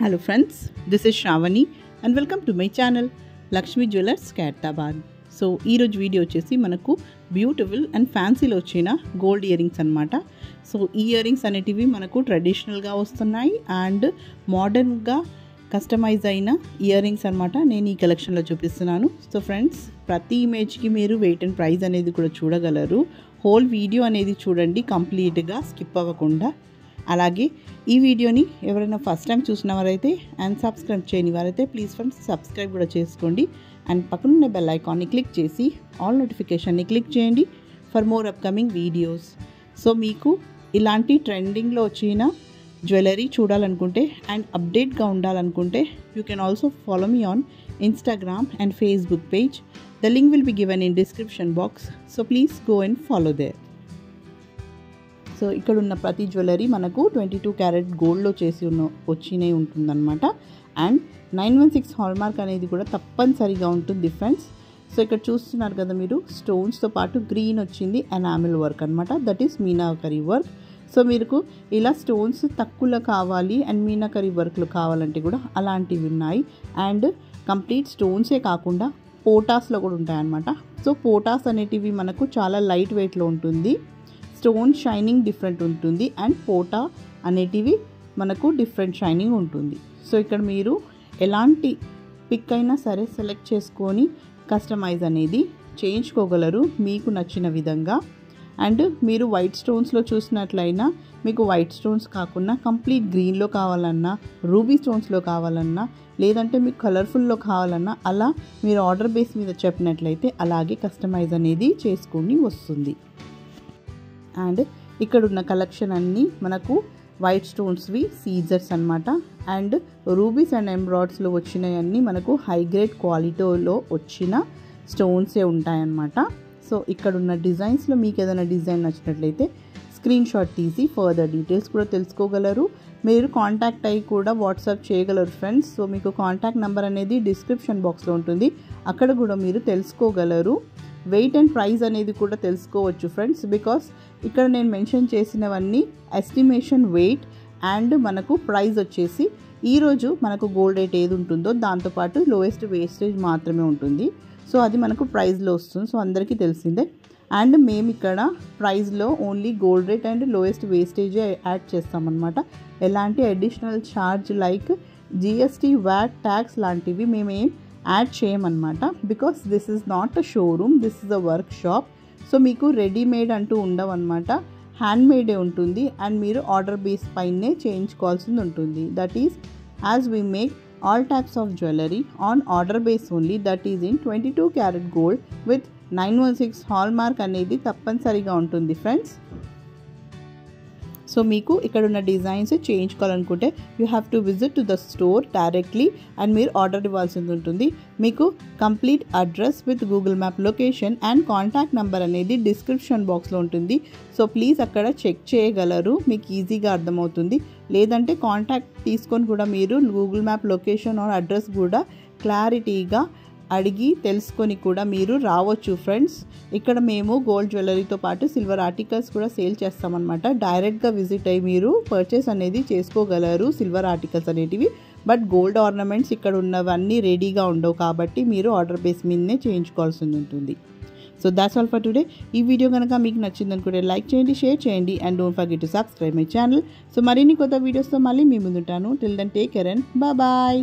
Hello friends, this is Shravani and welcome to my channel Lakshmi Jewellers Khairatabad. So ఈరోజు video వచ్చేసి మనకు beautiful and ఫ్యాన్సీలో వచ్చిన gold ear rings అనమాట. So ఈ ear rings అనేటివి మనకు ట్రెడిషనల్గా వస్తున్నాయి అండ్ మోడర్న్గా కస్టమైజ్ అయిన ఇయర్ రింగ్స్ అనమాట. నేను ఈ కలెక్షన్లో చూపిస్తున్నాను. సో ఫ్రెండ్స్, ప్రతి ఇమేజ్కి మీరు వెయిట్ అండ్ ప్రైస్ అనేది కూడా చూడగలరు. హోల్ వీడియో అనేది చూడండి కంప్లీట్గా, స్కిప్ అవ్వకుండా. అలాగే ఈ వీడియోని ఎవరైనా ఫస్ట్ టైం చూసిన వారైతే అండ్ సబ్స్క్రైబ్ చేయని వారైతే ప్లీజ్ ఫ్రెండ్స్ సబ్స్క్రైబ్ కూడా చేసుకోండి అండ్ పక్కనున్న బెల్ ఐకాన్ని క్లిక్ చేసి ఆల్ నోటిఫికేషన్ని క్లిక్ చేయండి for more upcoming videos. So మీకు ఇలాంటి ట్రెండింగ్లో వచ్చిన జ్యువెలరీ చూడాలనుకుంటే అండ్ అప్డేట్గా ఉండాలనుకుంటే you can also follow me on Instagram and Facebook page. The link will be given in description box. So please go and follow there. So ఇక్కడ ఉన్న ప్రతి జ్యువెలరీ మనకు 22 క్యారెట్ గోల్డ్లో చేసి వచ్చినవి ఉంటుందన్నమాట. అండ్ 916 హాల్మార్క్ అనేది కూడా తప్పనిసరిగా ఉంటుంది ఫ్రెండ్స్. సో ఇక్కడ చూస్తున్నారు కదా మీరు, స్టోన్స్తో పాటు గ్రీన్ వచ్చింది ఎనామిల్ వర్క్ అనమాట, that is meenakari work. So మీకు ఇలా స్టోన్స్ తక్కువలో కావాలి అండ్ మీనాకరీ వర్క్లు కావాలంటే కూడా అలాంటివి ఉన్నాయి. అండ్ కంప్లీట్ స్టోన్సే కాకుండా పోటాస్లో కూడా ఉంటాయన్నమాట. సో పోటాస్ అనేటివి మనకు చాలా లైట్ వెయిట్లో ఉంటుంది, స్టోన్ షైనింగ్ డిఫరెంట్ ఉంటుంది అండ్ పోటా అనేటివి మనకు డిఫరెంట్ షైనింగ్ ఉంటుంది. సో ఇక్కడ మీరు ఎలాంటి పిక్ అయినా సరే సెలెక్ట్ చేసుకొని కస్టమైజ్ అనేది చేయించుకోగలరు మీకు నచ్చిన విధంగా. అండ్ మీరు వైట్ స్టోన్స్లో చూసినట్లయినా మీకు వైట్ స్టోన్స్ కాకుండా కంప్లీట్ గ్రీన్లో కావాలన్నా, రూబీ స్టోన్స్లో కావాలన్నా, లేదంటే మీకు కలర్ఫుల్లో కావాలన్నా అలా మీరు ఆర్డర్ బేస్ మీద చెప్పినట్లయితే అలాగే కస్టమైజ్ అనేది చేసుకొని వస్తుంది. అండ్ ఇక్కడ ఉన్న కలెక్షన్ అన్నీ మనకు వైట్ స్టోన్స్వి సీజర్స్ అనమాట. అండ్ రూబీస్ అండ్ ఎంబ్రాయిడ్స్లో వచ్చినవన్నీ మనకు హై గ్రేడ్ క్వాలిటీలో వచ్చిన స్టోన్సే ఉంటాయన్నమాట. సో ఇక్కడ ఉన్న డిజైన్స్లో మీకు ఏదైనా డిజైన్ నచ్చినట్లయితే స్క్రీన్ షాట్ తీసి ఫర్దర్ డీటెయిల్స్ కూడా తెలుసుకోగలరు. మీరు కాంటాక్ట్ అయ్యి కూడా వాట్సాప్ చేయగలరు ఫ్రెండ్స్. సో మీకు కాంటాక్ట్ నెంబర్ అనేది డిస్క్రిప్షన్ బాక్స్లో ఉంటుంది, అక్కడ కూడా మీరు తెలుసుకోగలరు. వెయిట్ అండ్ ప్రైస్ అనేది కూడా తెలుసుకోవచ్చు ఫ్రెండ్స్, బికాస్ ఇక్కడ నేను మెన్షన్ చేసినవన్నీ ఎస్టిమేషన్ వెయిట్ అండ్ మనకు ప్రైస్ వచ్చేసి ఈరోజు మనకు గోల్డ్ రేట్ ఏది ఉంటుందో దాంతోపాటు లోయెస్ట్ వేస్టేజ్ మాత్రమే ఉంటుంది. సో అది మనకు ప్రైస్లో వస్తుంది, సో అందరికీ తెలిసిందే. అండ్ మేము ఇక్కడ ప్రైస్లో only gold rate and lowest wastage add చేస్తామన్నమాట. ఎలాంటి additional charge like GST, VAT, tax లాంటివి మేమేం యాడ్ చేయమన్నమాట. Because this is not a showroom, this is a workshop. So మీకు రెడీమేడ్ అంటూ ఉండవు అనమాట, హ్యాండ్మేడే ఉంటుంది అండ్ మీరు ఆర్డర్ బేస్ పైనే చేయించుకోవాల్సింది ఉంటుంది. That is as we make all types of jewelry on order base only, that is in 22 karat gold with 916 hallmark అనేది తప్పనిసరిగా ఉంటుంది ఫ్రెండ్స్. సో మీకు ఇక్కడ ఉన్న డిజైన్స్ చేయించుకోవాలనుకుంటే you have to visit to the store directly and మీరు order ఇవ్వాల్సింది ఉంటుంది. మీకు complete address with Google map location and contact number అనేది డిస్క్రిప్షన్ బాక్స్లో ఉంటుంది. సో ప్లీజ్ అక్కడ చెక్ చేయగలరు, మీకు ఈజీగా అర్థమవుతుంది. లేదంటే కాంటాక్ట్ తీసుకొని కూడా మీరు Google map location or address కూడా క్లారిటీగా అడిగి తెలుసుకొని కూడా మీరు రావచ్చు ఫ్రెండ్స్. ఇక్కడ మేము గోల్డ్ జ్యువెలరీతో పాటు సిల్వర్ ఆర్టికల్స్ కూడా సేల్ చేస్తామన్నమాట. డైరెక్ట్గా విజిట్ అయ్యి మీరు పర్చేస్ అనేది చేసుకోగలరు సిల్వర్ ఆర్టికల్స్ అనేటివి. బట్ గోల్డ్ ఆర్నమెంట్స్ ఇక్కడ ఉన్నవన్నీ రెడీగా ఉండవు కాబట్టి మీరు ఆర్డర్ బేస్ మీదనే చేయించుకోవాల్సి ఉంటుంది. So that's all for today. ఈ వీడియో కనుక మీకు నచ్చింది అనుకుంటే లైక్ చేయండి, షేర్ చేయండి and don't forget to subscribe my channel. So మరిన్ని కొత్త వీడియోస్తో మళ్ళీ మీ ముందుంటాను. Till then take care and bye.